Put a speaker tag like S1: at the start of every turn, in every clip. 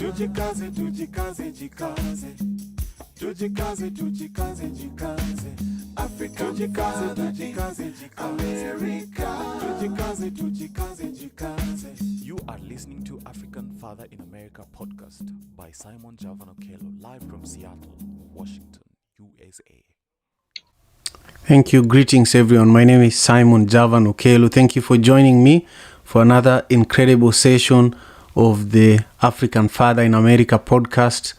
S1: Tujikaze, tujikaze, jikaze. Tujikaze, tujikaze, jikaze. Africa, tujikaze, tujikaze, jikaze. America, tujikaze, tujikaze, jikaze.
S2: You are listening to African Father in America podcast by Simon Javan Okelo, live from Seattle, Washington, USA.
S3: Thank you. Greetings, everyone. My name is Simon Javan Okelo. Thank you for joining me for another incredible session of the African Father in America podcast.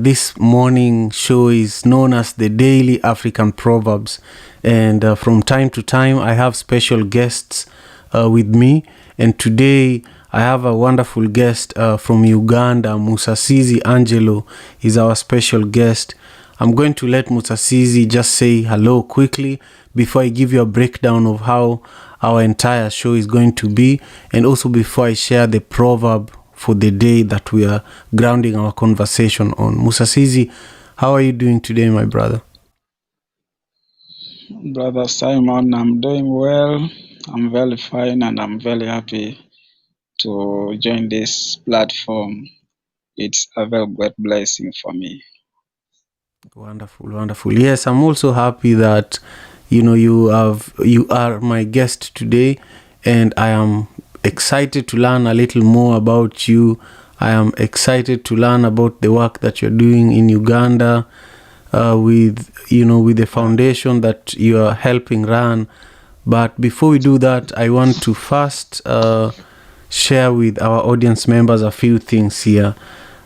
S3: This morning show is known as the Daily African Proverbs. And from time to time, I have special guests with me. And today, I have a wonderful guest from Uganda, Musasizi Angelo is our special guest. I'm going to let Musasizi just say hello quickly before I give you a breakdown of how our entire show is going to be, and also before I share the proverb for the day that we are grounding our conversation on. Musasizi, how are you doing today, my brother?
S4: Brother Simon, I'm doing well. I'm very fine and I'm very happy to join this platform. It's a very great blessing for me.
S3: Wonderful, wonderful. Yes, I'm also happy that you are my guest today, and I am excited to learn a little more about you. I am excited to learn about the work that you're doing in Uganda with the foundation that you are helping run. But before we do that, I want to first share with our audience members a few things here.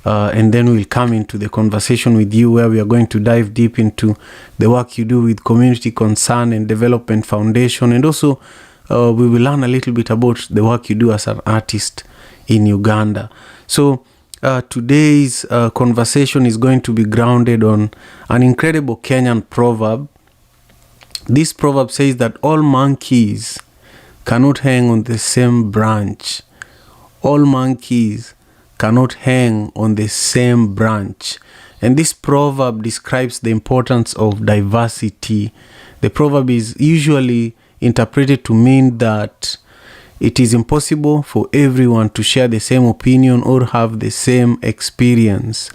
S3: And then we'll come into the conversation with you, where we are going to dive deep into the work you do with Community Concern and Development Foundation. And also, we will learn a little bit about the work you do as an artist in Uganda. So today's conversation is going to be grounded on an incredible Kenyan proverb. This proverb says that all monkeys cannot hang on the same branch. All monkeys cannot hang on the same branch. And this proverb describes the importance of diversity. The proverb is usually interpreted to mean that it is impossible for everyone to share the same opinion or have the same experience.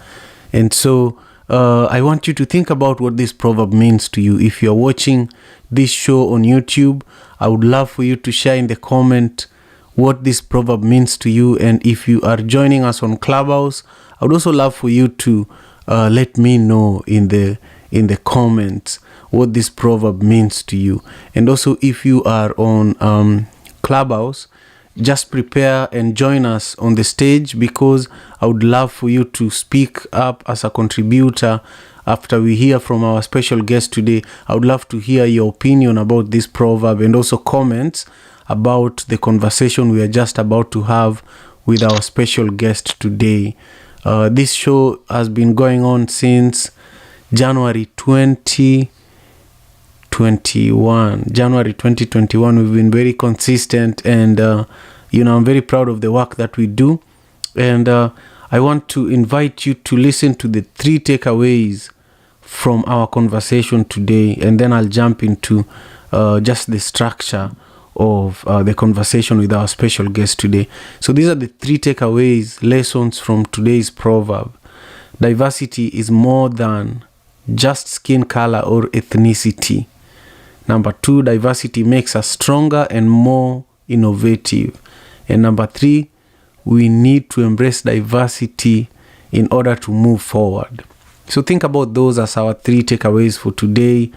S3: And so I want you to think about what this proverb means to you. If you're watching this show on YouTube, I would love for you to share in the comment what this proverb means to you. And if you are joining us on Clubhouse, I would also love for you to let me know in the comments what this proverb means to you. And also, if you are on Clubhouse, just prepare and join us on the stage, because I would love for you to speak up as a contributor after we hear from our special guest today. I would love to hear your opinion about this proverb, and also comments about the conversation we are just about to have with our special guest today. This show has been going on since January 2021. We've been very consistent, and I'm very proud of the work that we do. And I want to invite you to listen to the 3 takeaways from our conversation today, and then I'll jump into just the structure of the conversation with our special guest today. So these are the 3 takeaways, lessons from today's proverb. Diversity is more than just skin color or ethnicity. Number 2, diversity makes us stronger and more innovative. And number 3, we need to embrace diversity in order to move forward. So think about those as our 3 takeaways for today.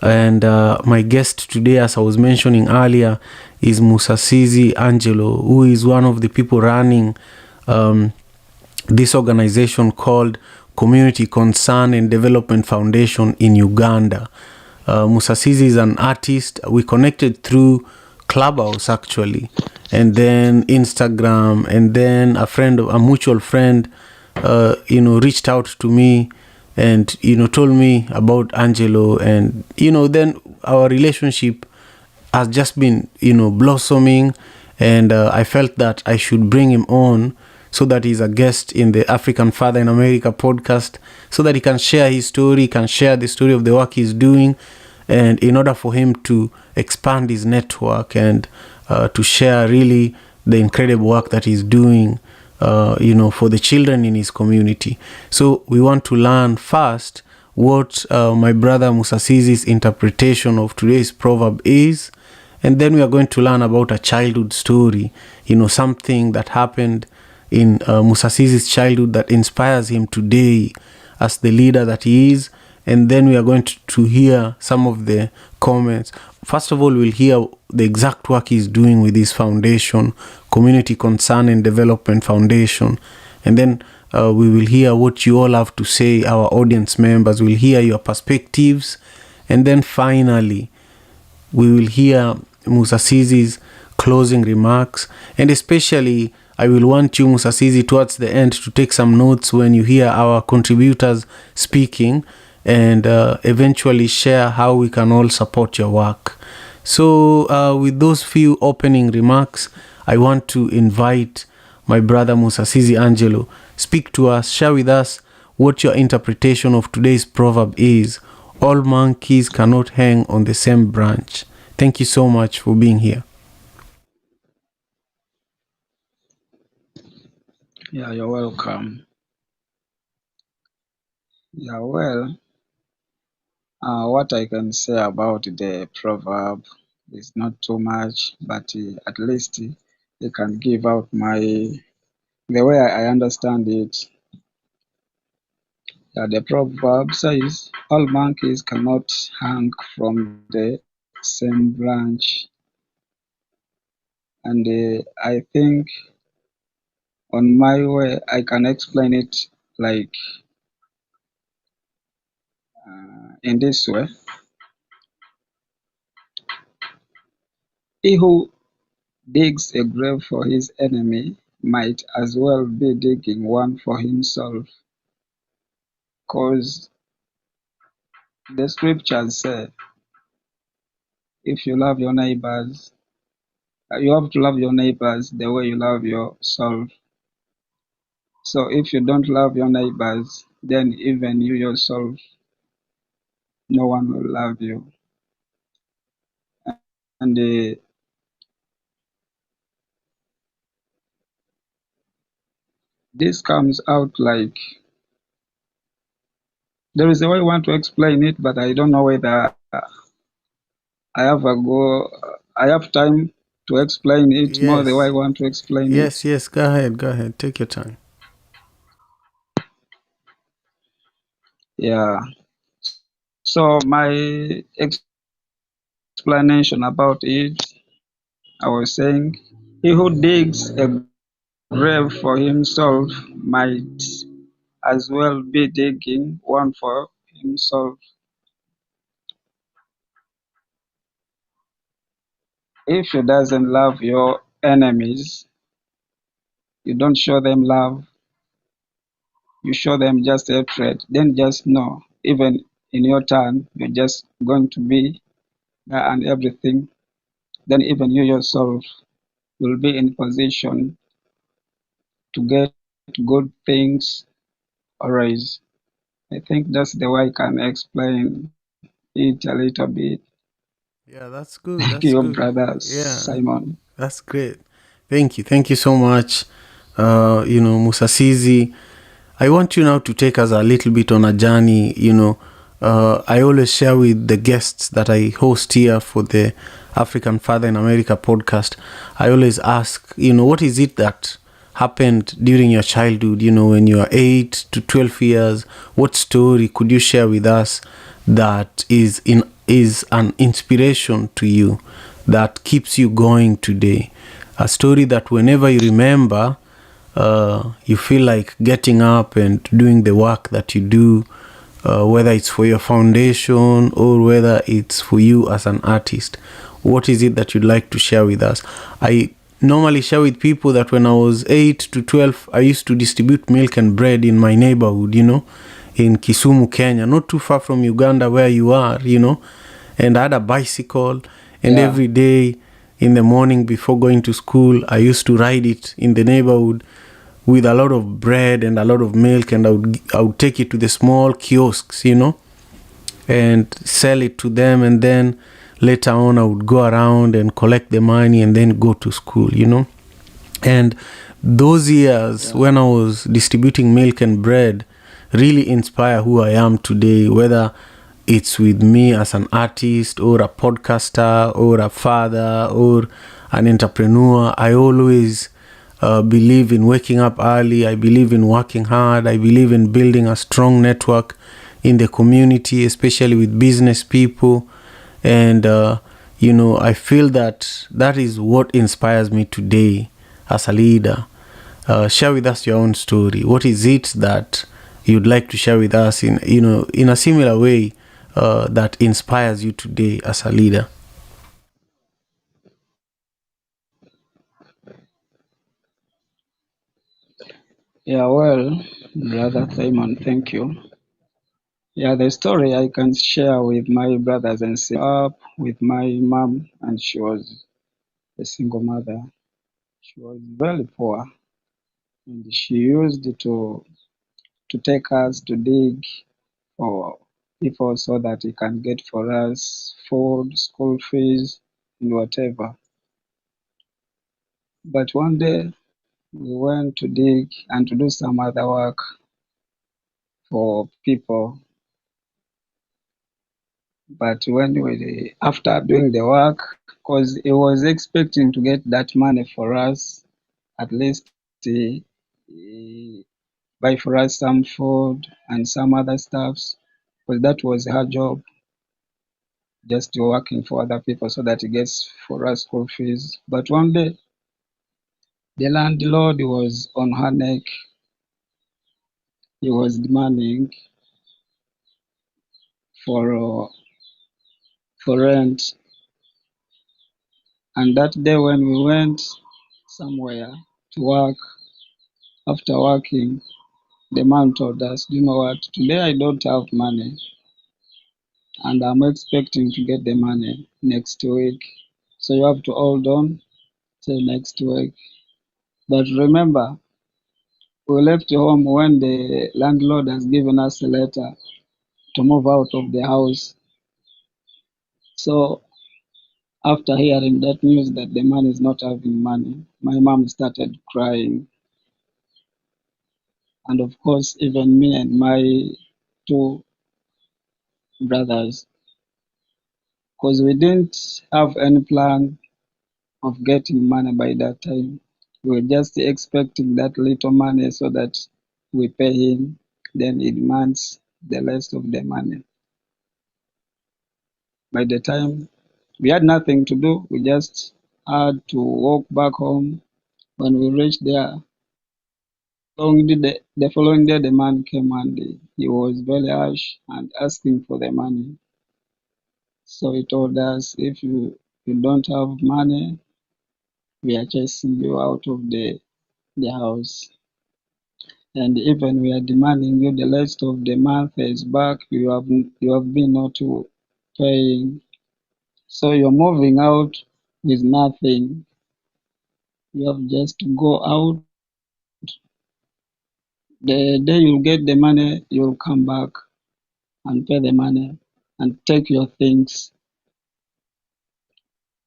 S3: And my guest today, as I was mentioning earlier, is Musasizi Angelo, who is one of the people running this organization called Community Concern and Development Foundation in Uganda. Musasizi is an artist. We connected through Clubhouse, actually, and then Instagram, and then a mutual friend, reached out to me and told me about Angelo, and then our relationship has just been blossoming, and I felt that I should bring him on so that he's a guest in the African Father in America podcast, so that he can share his story, can share the story of the work he's doing, and in order for him to expand his network and to share really the incredible work that he's doing for the children in his community. So we want to learn first what my brother Musasizi's interpretation of today's proverb is, and then we are going to learn about a childhood story, something that happened in Musasizi's childhood that inspires him today as the leader that he is. And then we are going to hear some of the comments. First of all, we'll hear the exact work he's doing with his foundation, Community Concern and Development Foundation. And then we will hear what you all have to say, our audience members. We'll hear your perspectives. And then finally, we will hear Musasizi's closing remarks. And especially, I will want you, Musasizi, towards the end to take some notes when you hear our contributors speaking, and eventually share how we can all support your work. So with those few opening remarks, I want to invite my brother Musasizi Angelo. Speak to us, share with us what your interpretation of today's proverb is. All monkeys cannot hang on the same branch. Thank you so much for being here.
S4: Yeah, you're welcome. Yeah, well, what I can say about the proverb is not too much, but at least I can give out the way I understand it. The proverb says, all monkeys cannot hang from the same branch. And I think on my way, I can explain it like in this way. He who digs a grave for his enemy might as well be digging one for himself, because the scriptures say, if you love your neighbors, you have to love your neighbors the way you love yourself. So if you don't love your neighbors, then even you yourself, no one will love you. And this comes out like, there is a way I want to explain it, but I don't know whether I have time to explain it more the way I want to explain it.
S3: Yes, go ahead, take your time.
S4: Yeah. So my explanation about it, I was saying, he who digs a grave for himself might as well be digging one for himself. If you doesn't love your enemies, you don't show them love, you show them just hatred, then just know, even in your turn, you're just going to be and everything, then even you yourself will be in position to get good things always. I think that's the way I can explain it a little bit.
S3: Yeah, that's good.
S4: Thank
S3: That's
S4: you,
S3: good.
S4: brother
S3: Yeah,
S4: Simon.
S3: that's great. Thank you so much. Musasizi, I want you now to take us a little bit on a journey. I always share with the guests that I host here for the African Father in America podcast. I always ask, what is it that happened during your childhood, when you were 8 to 12 years? What story could you share with us that is an inspiration to you, that keeps you going today? A story that whenever you remember, you feel like getting up and doing the work that you do, whether it's for your foundation or whether it's for you as an artist. What is it that you'd like to share with us? I normally share with people that when I was 8 to 12, I used to distribute milk and bread in my neighborhood, in Kisumu, Kenya, not too far from Uganda where you are, and I had a bicycle, and every day in the morning before going to school, I used to ride it in the neighborhood with a lot of bread and a lot of milk, and I would take it to the small kiosks, and sell it to them, and then later on I would go around and collect the money and then go to school, And those years when I was distributing milk and bread really inspire who I am today, whether it's with me as an artist or a podcaster or a father or an entrepreneur. I always believe in waking up early. I believe in working hard. I believe in building a strong network in the community, especially with business people. And I feel that is what inspires me today as a leader. Share with us your own story. What is it that you'd like to share with us in a similar way that inspires you today as a leader?
S4: Yeah, well, Brother Simon, thank you. Yeah, the story I can share with my brothers and sisters up with my mom, and she was a single mother. She was very poor, and she used to take us to dig for people so that he can get for us food, school fees, and whatever. But one day we went to dig and to do some other work for people. But when after doing the work, because he was expecting to get that money for us, at least he buy for us some food and some other stuffs, because that was her job, just working for other people so that he gets for us school fees. But one day, the landlord was on her neck. He was demanding for uh, for rent. And that day when we went somewhere to work, after working, the man told us, "You know what? Today I don't have money, and I'm expecting to get the money next week. So you have to hold on till next week." But remember, we left home when the landlord has given us a letter to move out of the house. So after hearing that news that the man is not having money, my mom started crying. And of course, even me and my two brothers, because we didn't have any plan of getting money by that time. We were just expecting that little money so that we pay him, then he demands the rest of the money. By the time we had nothing to do, we just had to walk back home. When we reached there, the following day, the man came and he was very harsh and asking for the money. So he told us, if you don't have money, we are chasing you out of the house. And even we are demanding you the rest of the month is back. You have been not paying. So you're moving out with nothing. You have just to go out. The day you get the money, you'll come back and pay the money and take your things.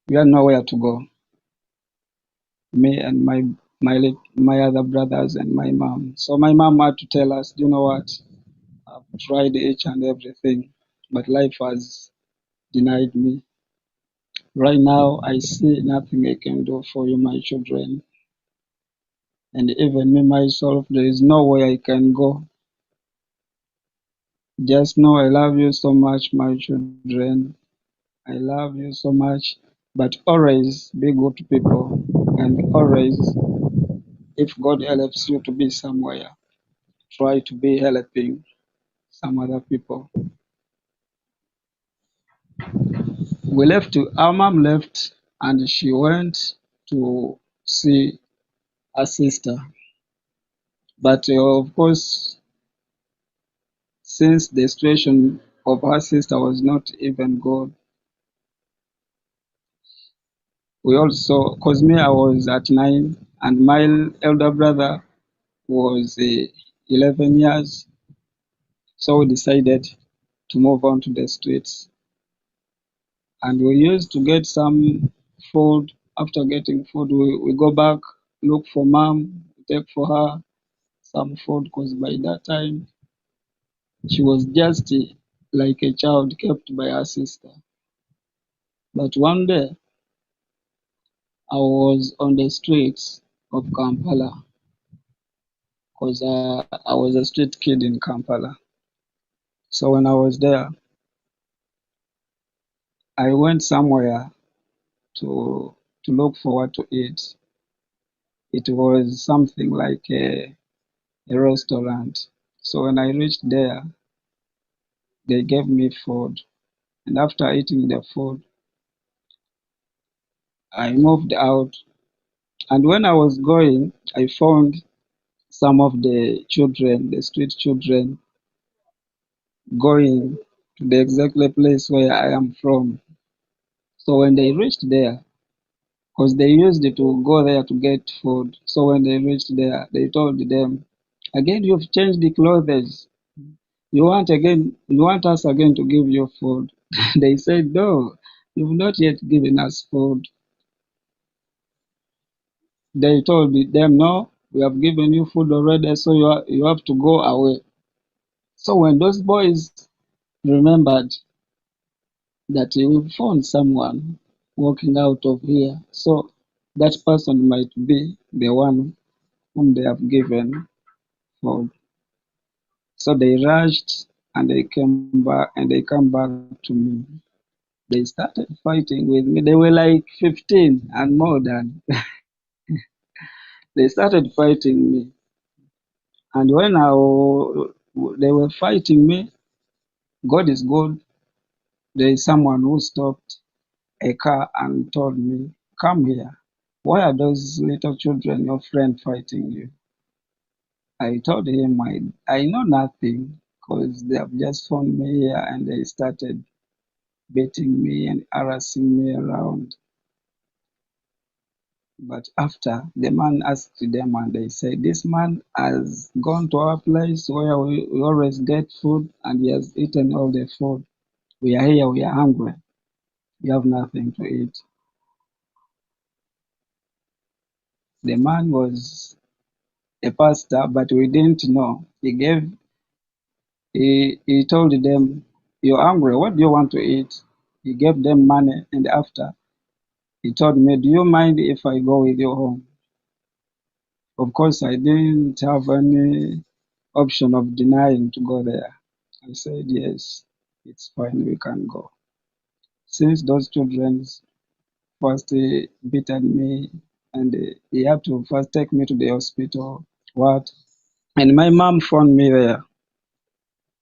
S4: We had nowhere to go. Me and my other brothers and my mom. So my mom had to tell us, you know what? I've tried each and everything, but life has denied me. Right now, I see nothing I can do for you, my children. And even me myself, there is nowhere I can go. Just know I love you so much, my children. I love you so much. But always be good to people. And always, if God helps you to be somewhere, try to be helping some other people. Our mom left and she went to see her sister. But of course, since the situation of her sister was not even good, we also, because me, I was at 9, and my elder brother was 11 years. So we decided to move on to the streets. And we used to get some food. After getting food, we go back look for mom, take for her some food, because by that time she was just like a child kept by her sister. But one day I was on the streets of Kampala, because I was a street kid in Kampala. So when I was there, I went somewhere to look for what to eat. It was something like a restaurant. So when I reached there, they gave me food. And after eating the food, I moved out. And when I was going, I found some of the children, the street children, going to the exact place where I am from. So when they reached there, because they used to go there to get food. So when they reached there, they told them, again, you've changed the clothes. You want us again to give you food. They said, no, you've not yet given us food. They told them, no, we have given you food already, so you have to go away. So when those boys remembered that we found someone walking out of here, so that person might be the one whom they have given food. So they rushed and they came back and they come back to me. They started fighting with me. They were like 15 and more than. They started fighting me. And when they were fighting me, God is good. There is someone who stopped a car and told me, come here. Why are those little children, your friend, fighting you? I told him I know nothing, because they have just found me here and they started beating me and harassing me around. But after, the man asked them and they said, this man has gone to our place where we always get food and he has eaten all the food. We are here, we are hungry. We have nothing to eat. The man was a pastor, but we didn't know. He told them, you're hungry, what do you want to eat? He gave them money, and after, he told me, do you mind if I go with you home? Of course, I didn't have any option of denying to go there. I said, yes, it's fine, we can go. Since those children first beaten me, and he had to first take me to the hospital, what? And my mom found me there,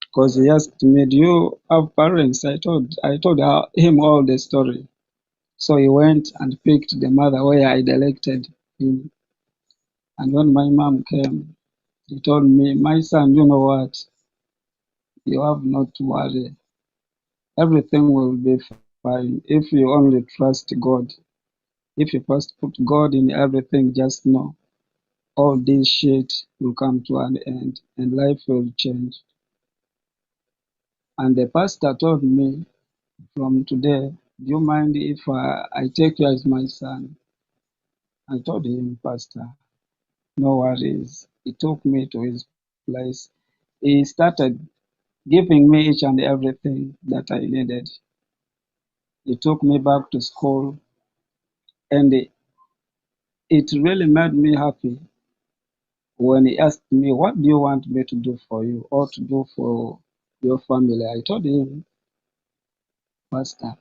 S4: because he asked me, do you have parents? I told him all the story. So he went and picked the mother where I directed him. And when my mom came, he told me, my son, you know what? You have not to worry. Everything will be fine if you only trust God. If you first put God in everything, just know all this shit will come to an end and life will change. And the pastor told me, from today, do you mind if I take you as my son? I told him, Pastor, no worries. He took me to his place. He started giving me each and everything that I needed. He took me back to school, and it really made me happy when he asked me, what do you want me to do for you or to do for your family? I told him, Pastor,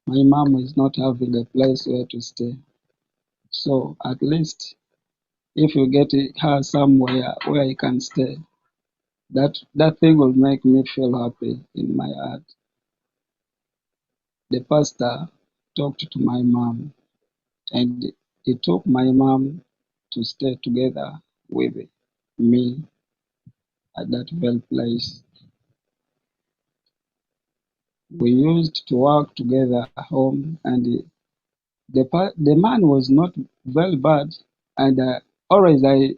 S4: my mom is not having a place where to stay. So at least if you get her somewhere where I can stay, that thing will make me feel happy in my heart. The pastor talked to my mom, and he took my mom to stay together with me at that very place. We used to work together at home, and the man was not very bad, and always I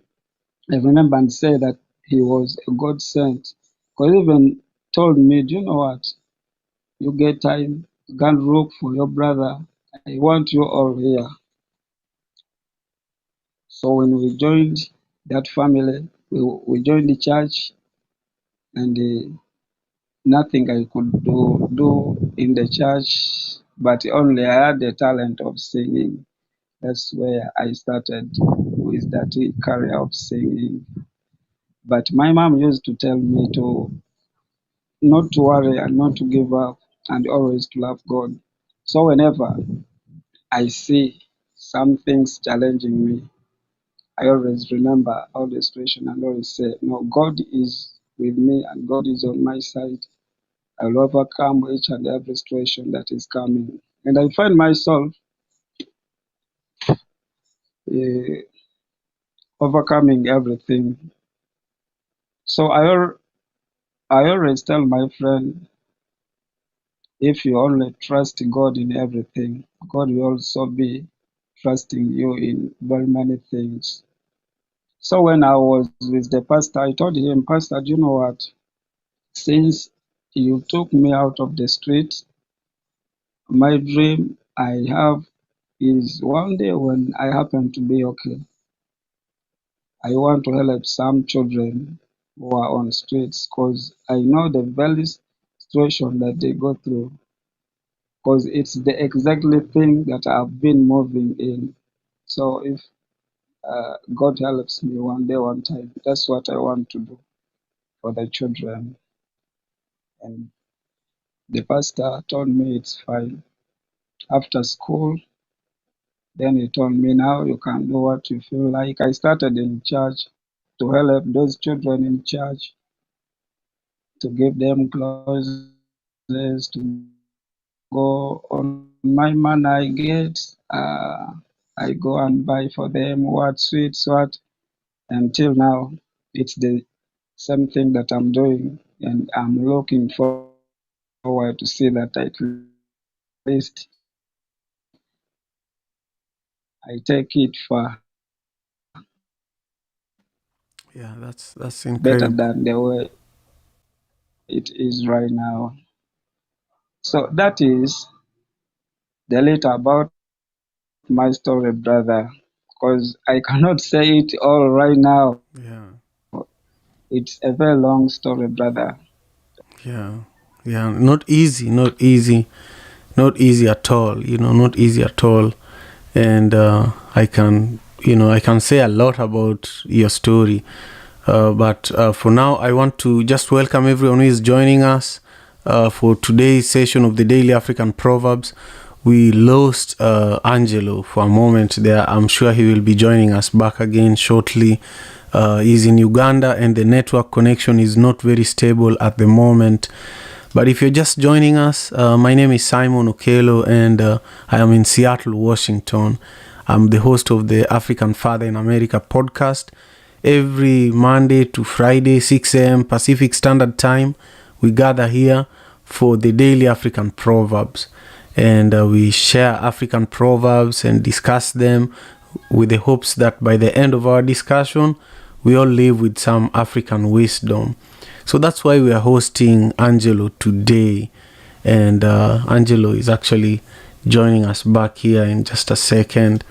S4: remember and say that he was a God sent. Because even told me, do you know what? You get time, go and look for your brother. I want you all here. So when we joined that family, we joined the church, and nothing I could do in the church, but only I had the talent of singing. That's where I started with that career of singing. But my mom used to tell me to not to worry and not to give up and always to love God. So whenever I see some things challenging me, I always remember all the situation and always say, no, God is with me and God is on my side. I will overcome each and every situation that is coming. And I find myself uh, overcoming everything. So I always tell my friend, if you only trust God in everything, God will also be trusting you in very many things. So when I was with the pastor, I told him, Pastor, do you know what? Since you took me out of the street, my dream I have is one day when I happen to be okay, I want to help some children who are on streets because I know the very situation that they go through, because it's the exactly thing that I've been moving in. So if God helps me one day, one time, that's what I want to do for the children. And the pastor told me it's fine. After school, then he told me now you can do what you feel like. I started in church to help those children in church, to give them clothes, to go on my money I get. I go and buy for them what sweets, what. Until now, it's the same thing that I'm doing, and I'm looking forward to see that at least I take it far
S3: Yeah, that's
S4: better
S3: incredible.
S4: than the way it is right now. So that is the little about my story, brother, because I cannot say it all right now.
S3: Yeah,
S4: It's a very long story, brother.
S3: yeah, yeah. Not easy, not easy, not easy at all. Not easy at all. And I can say a lot about your story. But for now, I want to just welcome everyone who is joining us for today's session of the Daily African Proverbs. We lost Angelo for a moment there. I'm sure he will be joining us back again shortly. He's in Uganda and the network connection is not very stable at the moment. But if you're just joining us, my name is Simon Okelo and I am in Seattle, Washington. I'm the host of the African Father in America podcast. Every Monday to Friday, 6 a.m. Pacific Standard Time, we gather here for the Daily African Proverbs. And we share African proverbs and discuss them with the hopes that by the end of our discussion, we all live with some African wisdom. So that's why we are hosting Angelo today. And Angelo is actually joining us back here in just a second.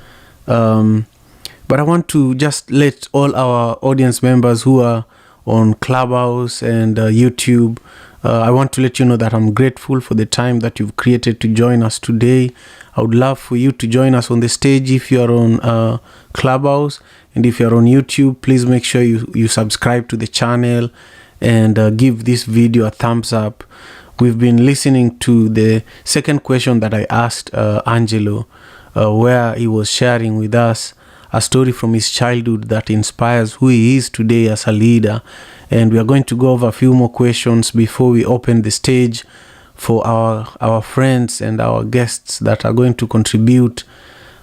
S3: But I want to just let all our audience members who are on Clubhouse and YouTube, I want to let you know that I'm grateful for the time that you've created to join us today. I would love for you to join us on the stage if you're on Clubhouse. And if you're on YouTube, please make sure you subscribe to the channel and give this video a thumbs up. We've been listening to the second question that I asked Angelo, where he was sharing with us a story from his childhood that inspires who he is today as a leader. And we are going to go over a few more questions before we open the stage for our friends and our guests that are going to contribute.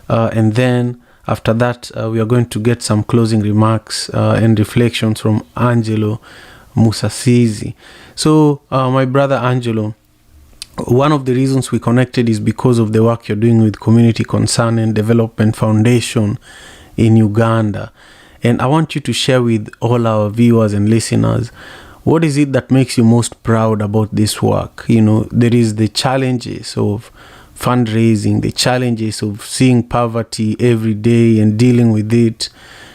S3: And then after that, we are going to get some closing remarks and reflections from Angelo Musasizi. So, my brother Angelo, one of the reasons we connected is because of the work you're doing with Community Concern and Development Foundation in Uganda. And I want you to share with all our viewers and listeners, what is it that makes you most proud about this work? There is the challenges of fundraising, the challenges of seeing poverty every day and dealing with it,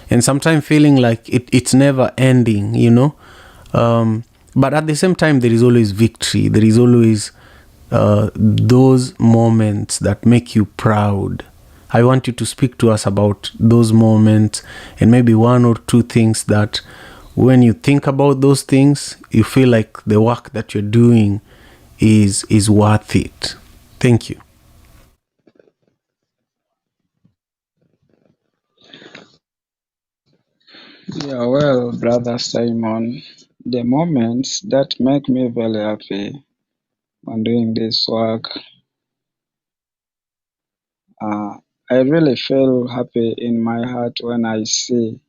S3: and sometimes feeling like it's never ending, but at the same time, there is always victory. There is always those moments that make you proud. I want you to speak to us about those moments and maybe one or two things that when you think about those things, you feel like the work that you're doing is worth it. Thank you.
S4: Yeah, well, Brother Simon, the moments that make me very happy when doing this work, I really feel happy in my heart when I see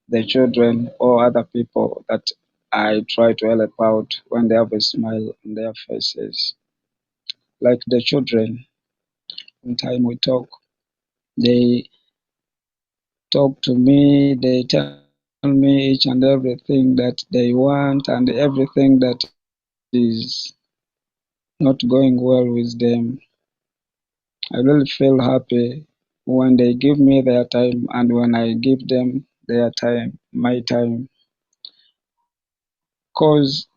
S4: the children or other people that I try to help out when they have a smile on their faces. Like the children, one time we talk, they talk to me, they tell me each and everything that they want and everything that is not going well with them. I really feel happy when they give me their time and when I give them their time, my time. Because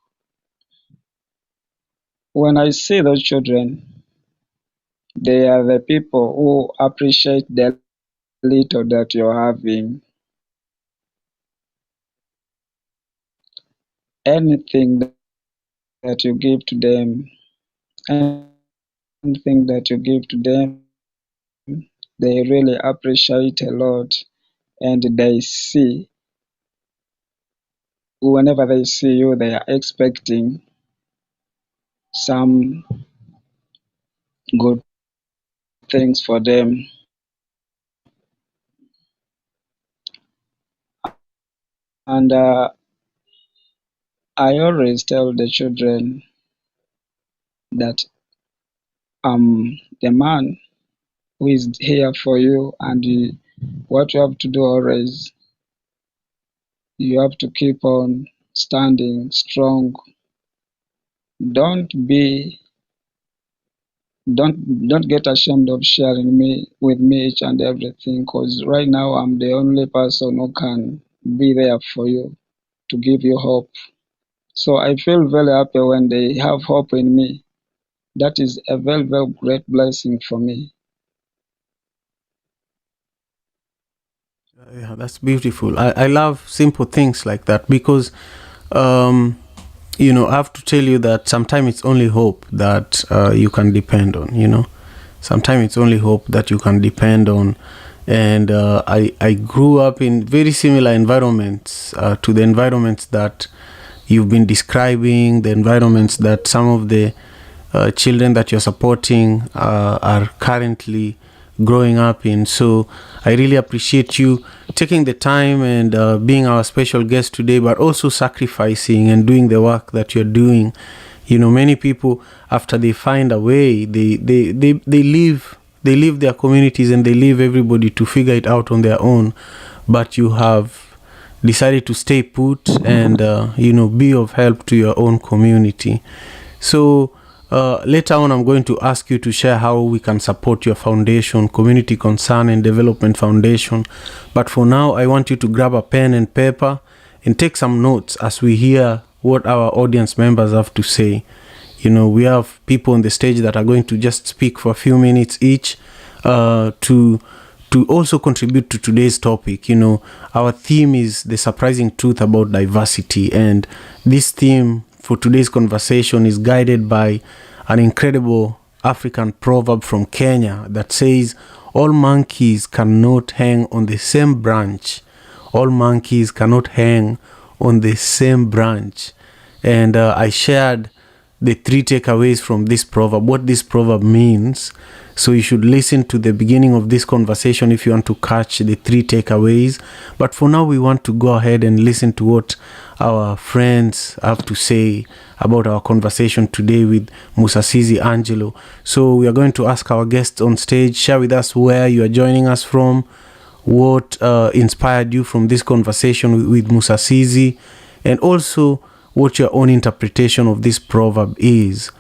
S4: when I see those children, they are the people who appreciate the little that you're having. Anything that you give to them, anything that you give to them, they really appreciate a lot. And they see, whenever they see you, they are expecting some good things for them. And I always tell the children that I'm the man who is here for you, and what you have to do always, you have to keep on standing strong. Don't be don't get ashamed of sharing me with me each and everything, because right now I'm the only person who can be there for you to give you hope. So I feel very happy when they have hope in me. That is a very, very great blessing for me.
S3: Yeah, that's beautiful. I love simple things like that because, I have to tell you that sometimes it's only hope that you can depend on. Sometimes it's only hope that you can depend on. And I grew up in very similar environments to the environments that you've been describing, the environments that some of the children that you're supporting are currently growing up in. So I really appreciate you taking the time and being our special guest today, but also sacrificing and doing the work that you're doing. Many people, after they find a way, they leave their communities and they leave everybody to figure it out on their own. But you have decided to stay put and be of help to your own community. So later on, I'm going to ask you to share how we can support your foundation, Community Concern and Development Foundation. But for now, I want you to grab a pen and paper and take some notes as we hear what our audience members have to say. We have people on the stage that are going to just speak for a few minutes each to also contribute to today's topic. Our theme is the surprising truth about diversity, and this theme for today's conversation is guided by an incredible African proverb from Kenya that says, all monkeys cannot hang on the same branch. All monkeys cannot hang on the same branch. And I shared the 3 takeaways from this proverb, what this proverb means. So you should listen to the beginning of this conversation if you want to catch the 3 takeaways. But for now, we want to go ahead and listen to what our friends have to say about our conversation today with Musasizi Angelo. So we are going to ask our guests on stage, share with us where you are joining us from, what inspired you from this conversation with Musasizi, and also what your own interpretation of this proverb is.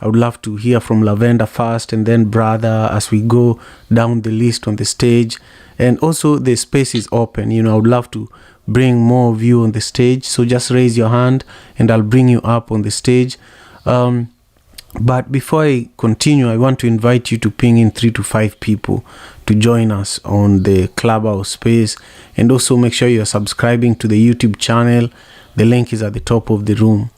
S3: I would love to hear from Lavender first and then Brother as we go down the list on the stage. And also, the space is open. I would love to bring more of you on the stage. So just raise your hand and I'll bring you up on the stage. But before I continue, I want to invite you to ping in 3 to 5 people to join us on the Clubhouse space. And also make sure you're subscribing to the YouTube channel. The link is at the top of the room.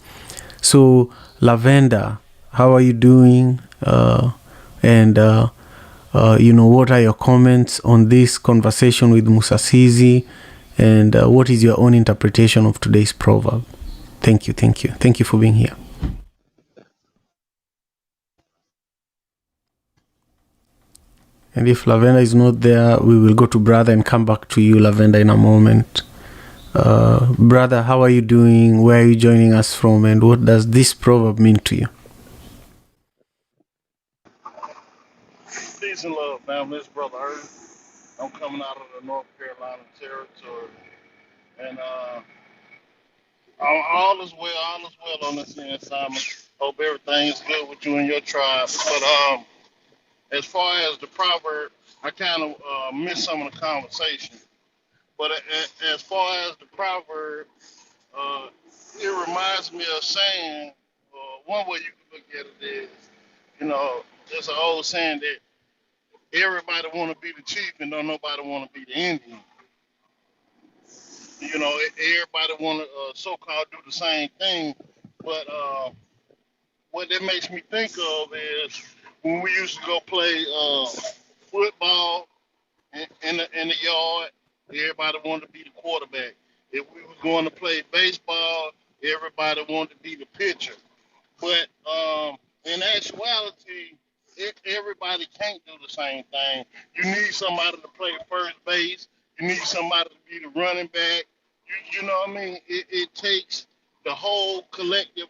S3: So, Lavender, how are you doing? And what are your comments on this conversation with Musasizi? And what is your own interpretation of today's proverb? Thank you. Thank you for being here. And if Lavender is not there, we will go to Brother and come back to you, Lavender, in a moment. Brother, how are you doing? Where are you joining us from? And what does this proverb mean to you?
S5: Peace and love, family. This is Brother Earth. I'm coming out of the North Carolina territory. And all is well on this end, Simon. Hope everything is good with you and your tribe. But as far as the proverb, I kind of missed some of the conversation. But as far as the proverb, uh, it reminds me of saying, one way you can look at it is, there's an old saying that everybody want to be the chief and don't nobody want to be the Indian. Everybody want to so-called do the same thing, but what that makes me think of is when we used to go play football in the yard, everybody wanted to be the quarterback. If we were going to play baseball, everybody wanted to be the pitcher. But in actuality, everybody can't do the same thing. You need somebody to play first base. You need somebody to be the running back. You know what I mean? It takes the whole collective,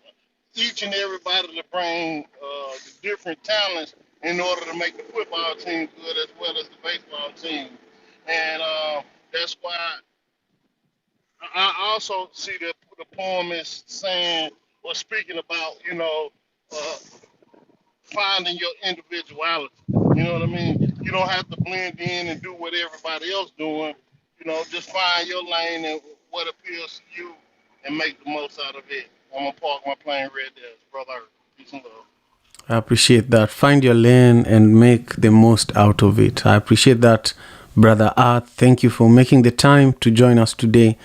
S5: each and everybody to bring the different talents in order to make the football team good as well as the baseball team. And that's why I also see the poem is saying or speaking about, uh, finding your individuality. You know what I mean? You don't have to blend in and do what everybody else doing. Just find your lane and what appeals to you and make the most out of it. I'm gonna park my plane right there, brother. Peace and love.
S3: I appreciate that. Find your lane and make the most out of it. I appreciate that, Brother Art. Thank you for making the time to join us today.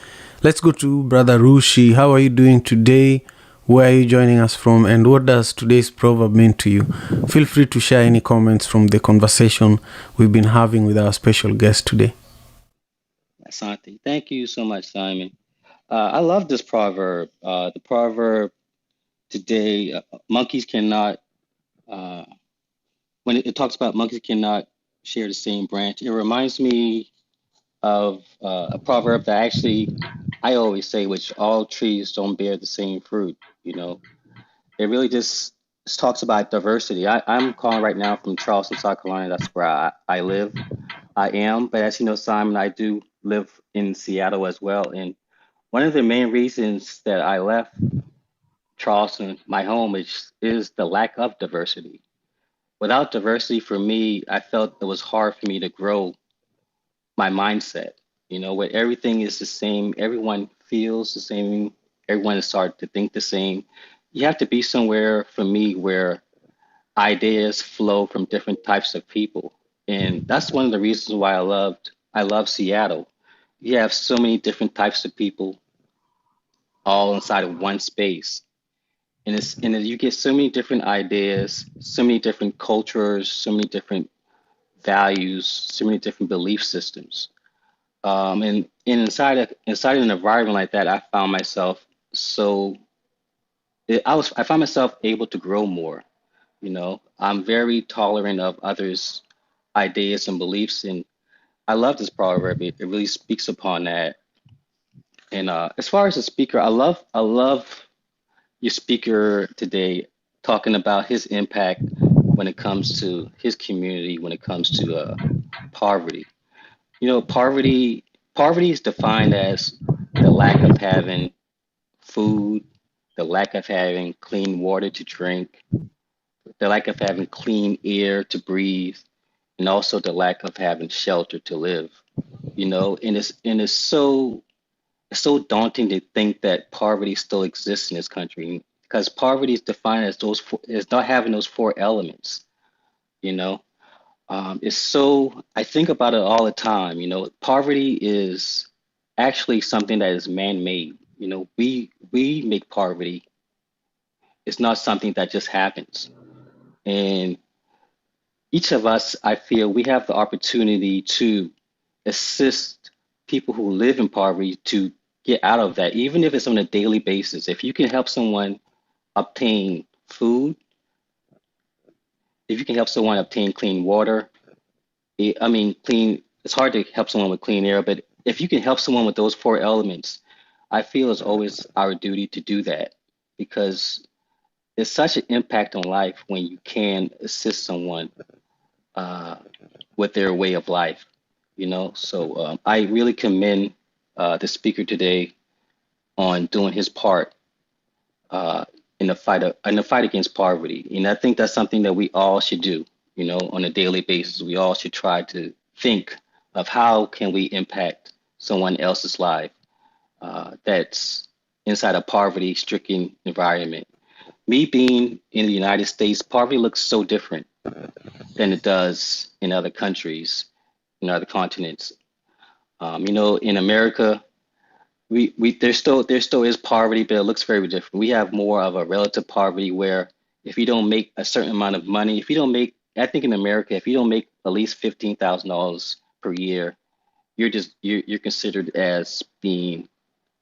S3: Let's go to Brother Rushi. How are you doing today? Where are you joining us from? And what does today's proverb mean to you? Feel free to share any comments from the conversation we've been having with our special guest today.
S6: Asante. Thank you so much, Simon. I love this proverb. The proverb today, monkeys cannot, uh, when it talks about monkeys cannot share the same branch, it reminds me of a proverb that actually I always say, which all trees don't bear the same fruit. It really just talks about diversity. I'm calling right now from Charleston, South Carolina. That's where I live. I am, but as you know, Simon, I do live in Seattle as well. And one of the main reasons that I left Charleston, my home, is the lack of diversity. Without diversity for me, I felt it was hard for me to grow my mindset. Where everything is the same, everyone feels the same, everyone is starting to think the same. You have to be somewhere for me where ideas flow from different types of people. And that's one of the reasons why I love Seattle. You have so many different types of people all inside of one space. And you get so many different ideas, so many different cultures, so many different values, so many different belief systems. And inside an environment like that, I found myself so I found myself able to grow more. I'm very tolerant of others' ideas and beliefs, and I love this proverb. It really speaks upon that. And as far as the speaker, I love your speaker today talking about his impact when it comes to his community, when it comes to poverty. Poverty is defined as the lack of having food, the lack of having clean water to drink, the lack of having clean air to breathe, and also the lack of having shelter to live. And it's so daunting to think that poverty still exists in this country because poverty is defined as as not having those four elements. You know, it's so I think about it all the time. Poverty is actually something that is man-made. We make poverty. It's not something that just happens. And each of us, I feel, we have the opportunity to assist people who live in poverty to get out of that, even if it's on a daily basis. If you can help someone obtain food, if you can help someone obtain clean water, it's hard to help someone with clean air, but if you can help someone with those four elements, I feel it's always our duty to do that because it's such an impact on life when you can assist someone uh, with their way of life. So I really commend the speaker today on doing his part uh, in the fight against poverty, and I think that's something that we all should do. On a daily basis, we all should try to think of how can we impact someone else's life that's inside a poverty-stricken environment. Me being in the United States, poverty looks so different than it does in other countries, in other continents. In America, we there still is poverty, but it looks very different. We have more of a relative poverty where if you don't make a certain amount of money, if you don't make, I think in America, if you don't make at least $15,000 per year, you're considered as being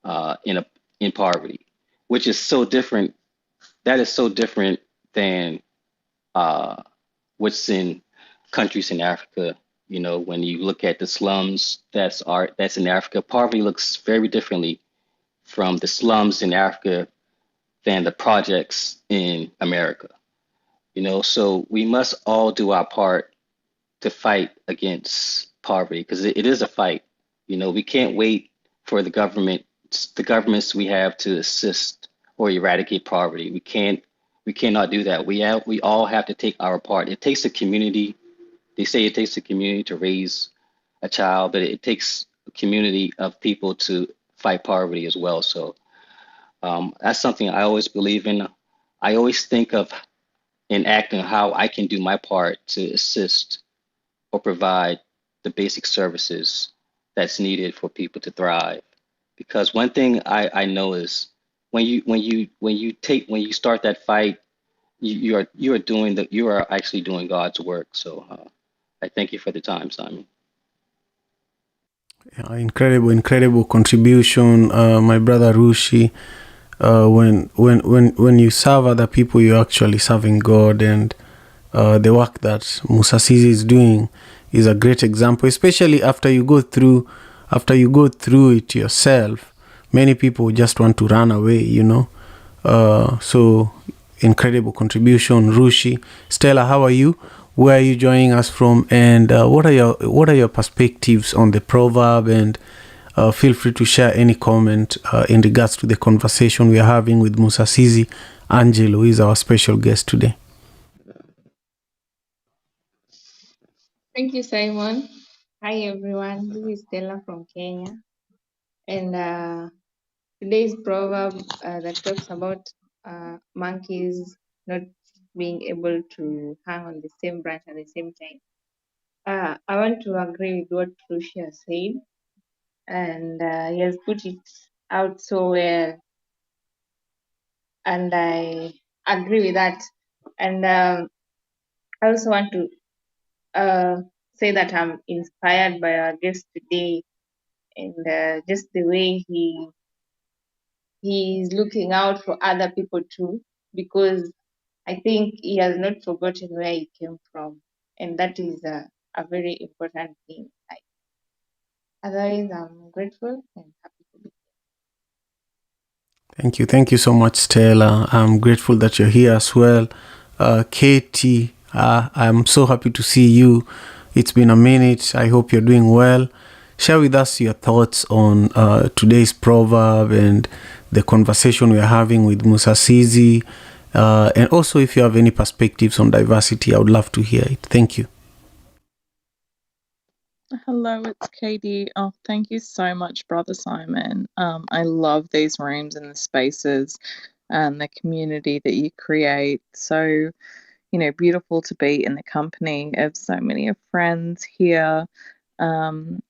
S6: in poverty, which is so different. That is so different than uh, what's in countries in Africa. When you look at the slums that's in Africa, poverty looks very differently from the slums in Africa than the projects in America. So we must all do our part to fight against poverty because it is a fight. We can't wait for the governments we have to assist or eradicate poverty. We cannot do that. We all have to take our part. It takes a community. They say it takes a community to raise a child, but it takes a community of people to fight poverty as well. So that's something I always believe in. I always think of and act on how I can do my part to assist or provide the basic services that's needed for people to thrive. Because one thing I know is when you start that fight, you are actually doing God's work. So I thank you for the time, Simon.
S3: Yeah, incredible contribution, my brother Rushi. When you serve other people, you're actually serving God, and the work that Musasizi is doing is a great example, especially after you go through it yourself. Many people just want to run away. So incredible contribution, Rushi. Stella, how are you? Where are you joining us from? And what are your perspectives on the proverb? And feel free to share any comment in regards to the conversation we are having with Musasizi Angelo, who is our special guest today.
S7: Thank you, Simon. Hi, everyone. This is Stella from Kenya. And today's proverb that talks about monkeys not being able to hang on the same branch at the same time. I want to agree with what Lucia said, and he has put it out so well, and I agree with that. And I also want to say that I'm inspired by our guest today, and just the way he is looking out for other people too, because I think he has not forgotten where he came from, and that is a very important thing. Otherwise, I'm grateful and happy to be
S3: Thank you so much, Stella. I'm grateful that you're here as well. Katie, I'm so happy to see you. It's been a minute. I hope you're doing well. Share with us your thoughts on today's proverb and the conversation we're having with Musasizi, And also, if you have any perspectives on diversity, I would love to hear it. Thank you.
S8: Hello, it's Katie. Oh, thank you so much, Brother Simon. I love these rooms and the spaces and the community that you create. So, beautiful to be in the company of so many of friends here. Um,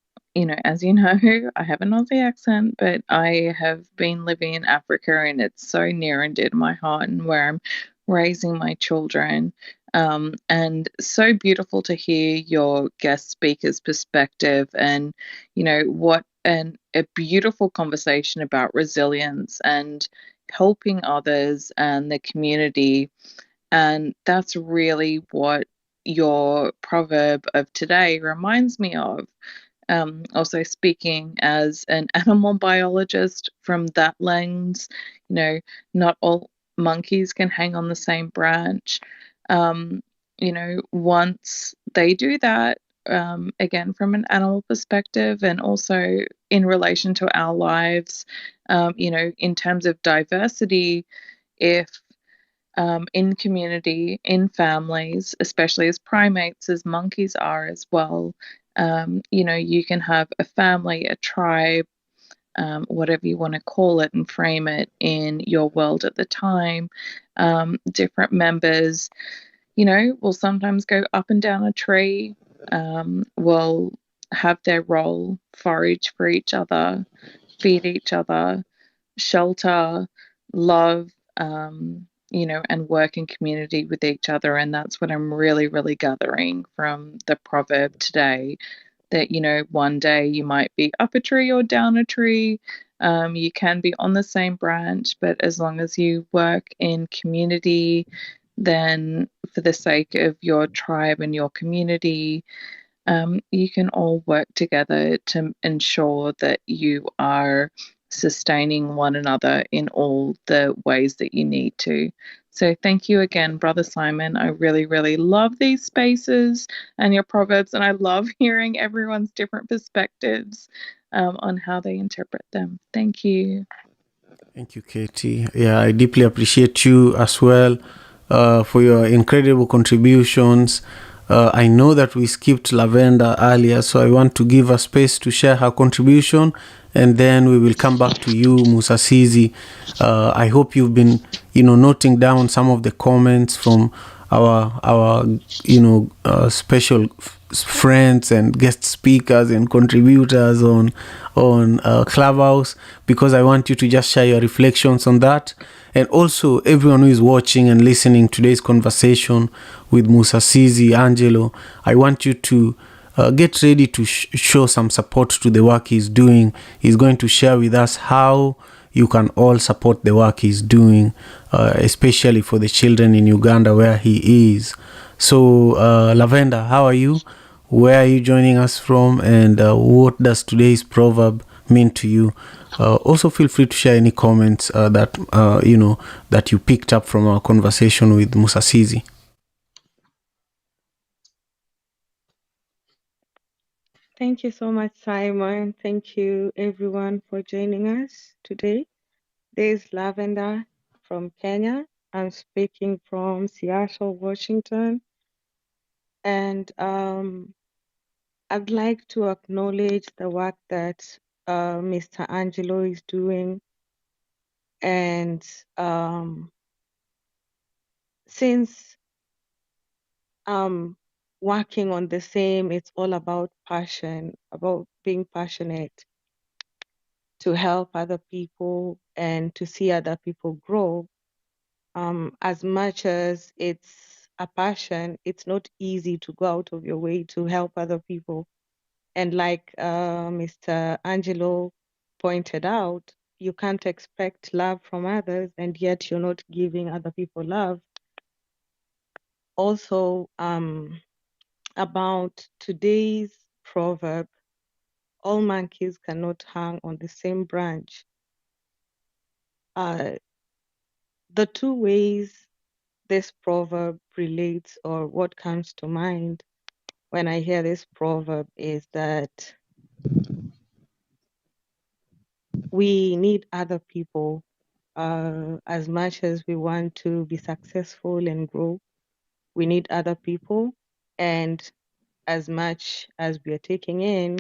S8: as you know, I have an Aussie accent, but I have been living in Africa and it's so near and dear to my heart and where I'm raising my children. And so beautiful to hear your guest speaker's perspective and, what a beautiful conversation about resilience and helping others and the community. And that's really what your proverb of today reminds me of. Also, speaking as an animal biologist from that lens, not all monkeys can hang on the same branch. Once they do that, again, from an animal perspective, and also in relation to our lives, in terms of diversity, if in community, in families, especially as primates, as monkeys are as well. You can have a family, a tribe, whatever you want to call it and frame it in your world at the time. Different members, will sometimes go up and down a tree, will have their role, forage for each other, feed each other, shelter, love, and work in community with each other. And that's what I'm really, really gathering from the proverb today, that, one day you might be up a tree or down a tree. You can be on the same branch, but as long as you work in community, then for the sake of your tribe and your community, you can all work together to ensure that you are sustaining one another in all the ways that you need to. So thank you again, Brother Simon. I really, really love these spaces and your proverbs, and I love hearing everyone's different perspectives on how they interpret them. Thank you.
S3: Thank you, Katie. Yeah, I deeply appreciate you as well for your incredible contributions. I know that we skipped Lavender earlier, so I want to give her space to share her contribution, and then we will come back to you, Musasizi. I hope you've been, noting down some of the comments from our special friends and guest speakers and contributors on Clubhouse, because I want you to just share your reflections on that. And also everyone who is watching and listening to today's conversation with Musasizi Angelo, I want you to get ready to show some support to the work he's doing. He's going to share with us how you can all support the work he's doing, especially for the children in Uganda where he is. So, Lavender, how are you? Where are you joining us from? And what does today's proverb mean to you? Also, feel free to share any comments that you picked up from our conversation with Musasizi.
S9: Thank you so much, Simon. Thank you, everyone, for joining us today. This is Lavender from Kenya. I'm speaking from Seattle, Washington. And I'd like to acknowledge the work that Mr. Angelo is doing. And since I'm working on the same, it's all about passion, about being passionate to help other people and to see other people grow. As much as it's a passion, it's not easy to go out of your way to help other people. And like Mr. Angelo pointed out, you can't expect love from others, and yet you're not giving other people love. Also, about today's proverb, all monkeys cannot hang on the same branch. The two ways this proverb relates, or what comes to mind when I hear this proverb, is that we need other people As much as we want to be successful and grow, we need other people. And as much as we are taking in,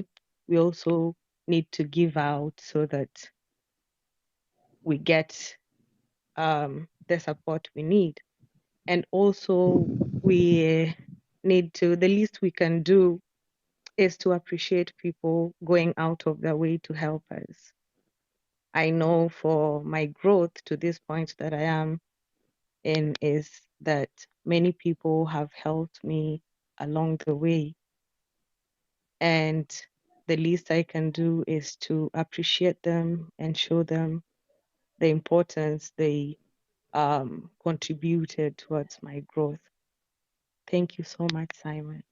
S9: we also need to give out so that we get the support we need. And also, we need to, the least we can do is to appreciate people going out of their way to help us. I know for my growth to this point that I am in is that many people have helped me along the way. And the least I can do is to appreciate them and show them the importance they contributed towards my growth. Thank you so much, Simon.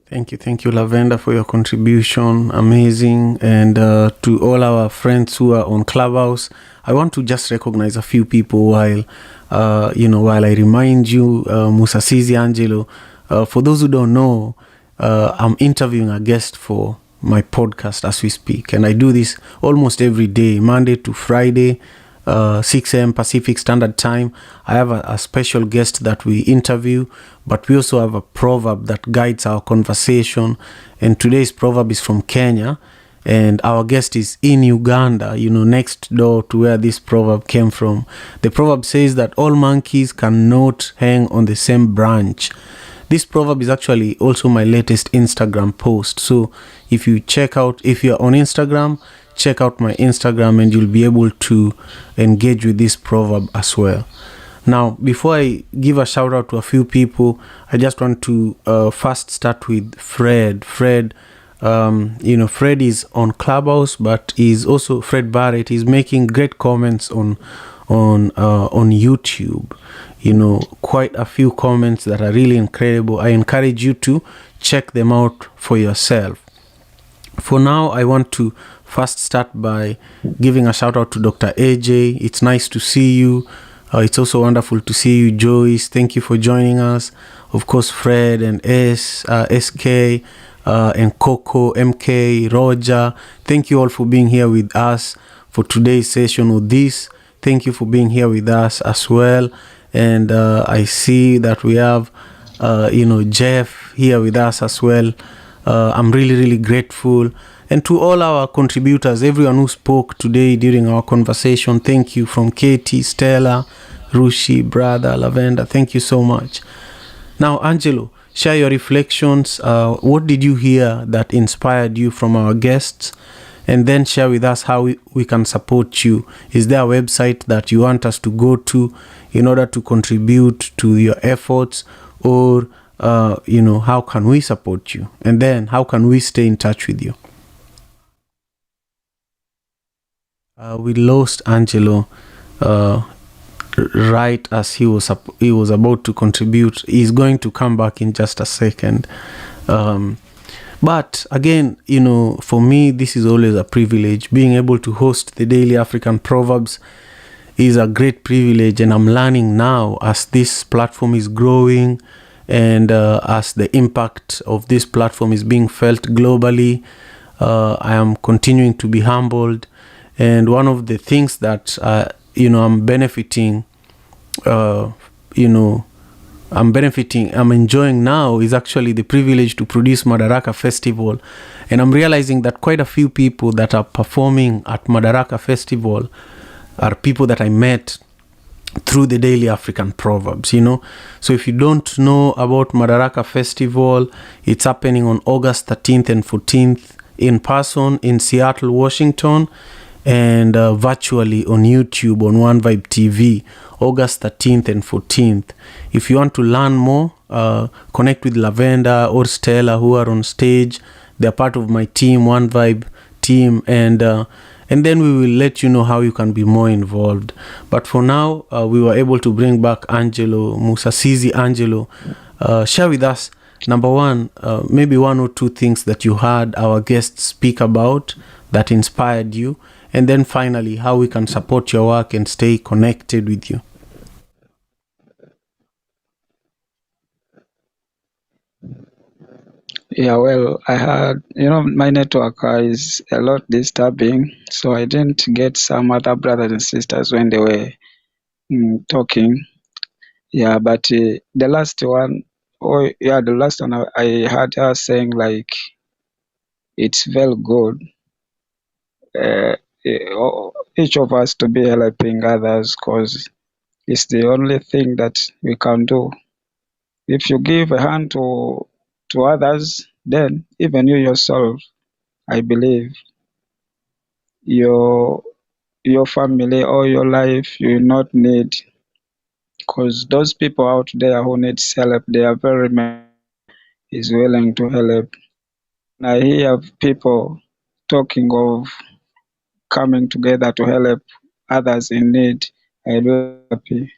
S3: Thank you, Lavender, for your contribution. Amazing. And to all our friends who are on Clubhouse, I want to just recognize a few people while I remind you, Musasizi Angelo. For those who don't know, I'm interviewing a guest for my podcast as we speak, and I do this almost every day, Monday to Friday. 6 a.m. Pacific Standard Time. I have a special guest that we interview, but we also have a proverb that guides our conversation. And today's proverb is from Kenya, and our guest is in Uganda, next door to where this proverb came from. The proverb says that all monkeys cannot hang on the same branch. This proverb is actually also my latest Instagram post. So if you're on Instagram, check out my Instagram and you'll be able to engage with this proverb as well. Now, before I give a shout out to a few people, I just want to first start with Fred. Fred is on Clubhouse, but he's also Fred Barrett. He's making great comments on YouTube. Quite a few comments that are really incredible. I encourage you to check them out for yourself. For now, I want to first start by giving a shout out to Dr. AJ. It's nice to see you. It's also wonderful to see you, Joyce. Thank you for joining us. Of course, Fred and SK and Coco, MK, Roger. Thank you all for being here with us for today's session with this. Thank you for being here with us as well. And I see that we have, Jeff here with us as well. I'm really, really grateful. And to all our contributors, everyone who spoke today during our conversation, thank you, from Katie, Stella, Rushi, Brother, Lavender. Thank you so much. Now, Angelo, share your reflections. What did you hear that inspired you from our guests? And then share with us how we can support you. Is there a website that you want us to go to in order to contribute to your efforts? Or, how can we support you? And then how can we stay in touch with you? We lost Angelo right as he was about to contribute. He's going to come back in just a second. But again, for me, this is always a privilege. Being able to host the Daily African Proverbs is a great privilege, and I'm learning now as this platform is growing and as the impact of this platform is being felt globally. I am continuing to be humbled. And one of the things that, I'm enjoying now is actually the privilege to produce Madaraka Festival. And I'm realizing that quite a few people that are performing at Madaraka Festival are people that I met through the Daily African Proverbs, So if you don't know about Madaraka Festival, it's happening on August 13th and 14th in person in Seattle, Washington, and virtually on YouTube on One Vibe TV, August 13th and 14th. If you want to learn more, connect with Lavender or Stella, who are on stage. They're part of my team, One Vibe team, and then we will let you know how you can be more involved. But for now, we were able to bring back Musasizi Angelo. Share with us, number one, maybe one or two things that you heard our guests speak about that inspired you. And then finally, how we can support your work and stay connected with you.
S4: Yeah, well, I had, my network is a lot disturbing, so I didn't get some other brothers and sisters when they were talking. Yeah, but the last one, the last one I heard her saying like it's very good. Uh, each of us to be helping others because it's the only thing that we can do. If you give a hand to others, then even you yourself, I believe your your family or your life you will not need, because those people out there who needs help, they are very many is willing to help. When I hear people talking of coming together to help others in need, I really happy.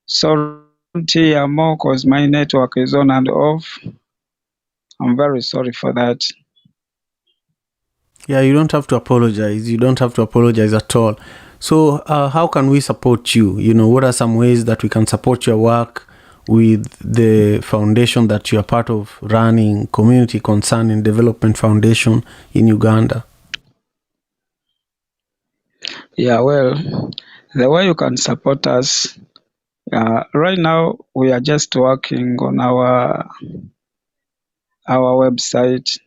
S4: Sorry, I don't hear more because my network is on and off. I'm very sorry for that.
S3: Yeah, you don't have to apologize. You don't have to apologize at all. So, how can we support you? What are some ways that we can support your work with the foundation that you are part of running, Community Concern and Development Foundation in Uganda?
S4: Yeah, well, the way you can support us, right now we are just working on our website.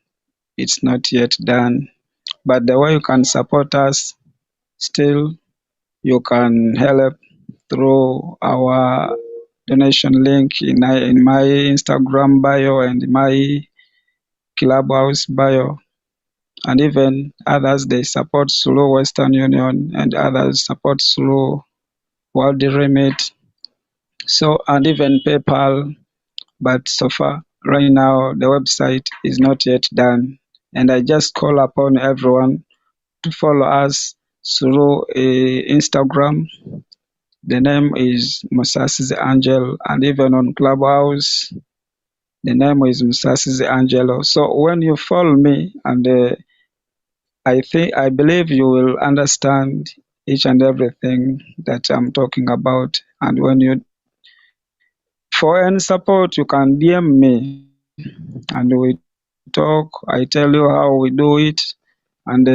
S4: It's not yet done, but the way you can support us, still you can help through our donation link in my Instagram bio and my Clubhouse bio, and even others they support through Western Union and others support through World Remit. So and even PayPal, but so far right now the website is not yet done, and I just call upon everyone to follow us through Instagram. The name is Musasizi Angel, and even on Clubhouse, the name is Musasizi Angelo. So when you follow me, and I believe you will understand each and everything that I'm talking about. And when you for any support, you can DM me, and we talk. I tell you how we do it, and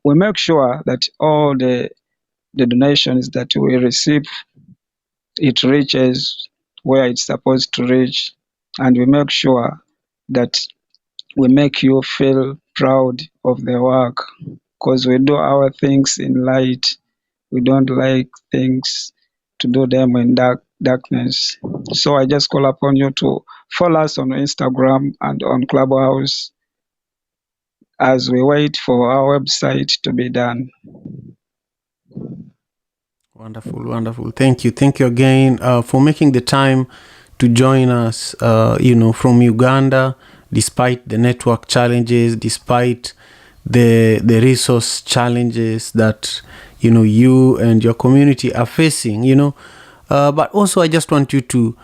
S4: we make sure that all the donations that we receive, it reaches where it's supposed to reach, and we make sure that we make you feel proud of the work, because we do our things in light. We don't like things to do them in darkness. So I just call upon you to follow us on Instagram and on Clubhouse as we wait for our website to be done.
S3: Wonderful, wonderful. Thank you again for making the time to join us. From Uganda, despite the network challenges, despite the resource challenges that you and your community are facing. But also I just want you to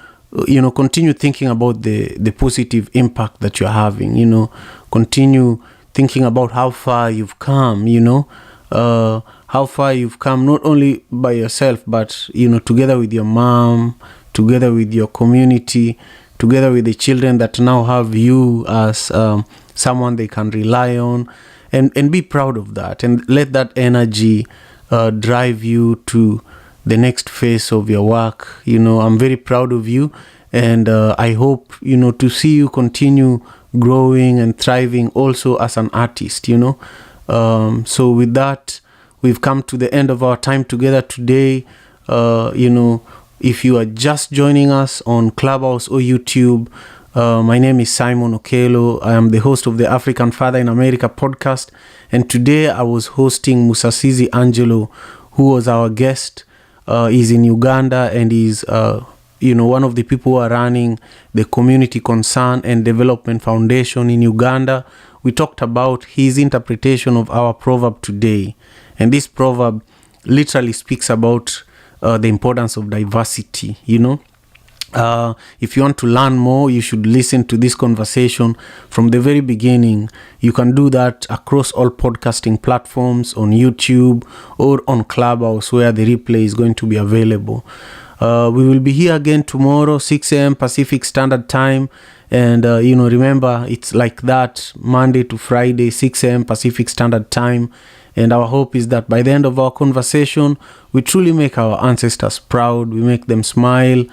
S3: continue thinking about the positive impact that you're having. Continue thinking about how far you've come. How far you've come, not only by yourself, but together with your mom, together with your community, together with the children that now have you as someone they can rely on, and be proud of that, and let that energy drive you to the next phase of your work. I'm very proud of you, and I hope to see you continue growing and thriving also as an artist. So with that, we've come to the end of our time together today. If you are just joining us on Clubhouse or YouTube, my name is Simon Okelo. I am the host of the African Father in America podcast. And today I was hosting Musasizi Angelo, who was our guest. He's in Uganda, and he's one of the people who are running the Community Concern and Development Foundation in Uganda. We talked about his interpretation of our proverb today. And this proverb literally speaks about the importance of diversity. If you want to learn more, you should listen to this conversation from the very beginning. You can do that across all podcasting platforms, on YouTube or on Clubhouse, where the replay is going to be available. We will be here again tomorrow, 6 a.m. Pacific Standard Time. And remember, it's like that Monday to Friday, 6 a.m. Pacific Standard Time. And our hope is that by the end of our conversation, we truly make our ancestors proud, we make them smile,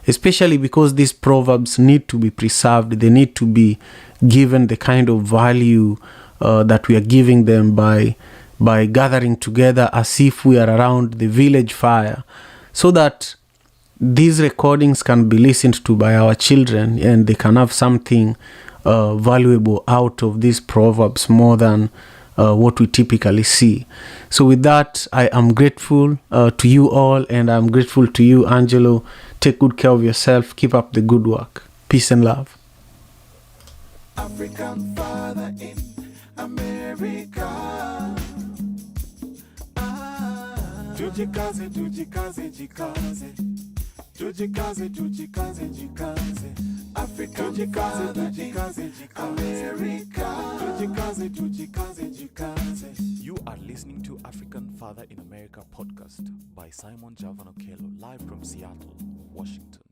S3: especially because these proverbs need to be preserved. They need to be given the kind of value that we are giving them by gathering together as if we are around the village fire, so that these recordings can be listened to by our children and they can have something valuable out of these proverbs more than what we typically see. So with that, I am grateful to you all, and I'm grateful to you, Angelo. Take good care of yourself. Keep up the good work. Peace and love.
S1: African father in America. Tujikaze, tujikaze, jikaze. Tujikaze, tujikaze, jikaze. African father in America. Tujikaze, tujikaze, jikaze.
S2: You are listening to African Father in America podcast by Simon Javan Okelo, live from Seattle, Washington.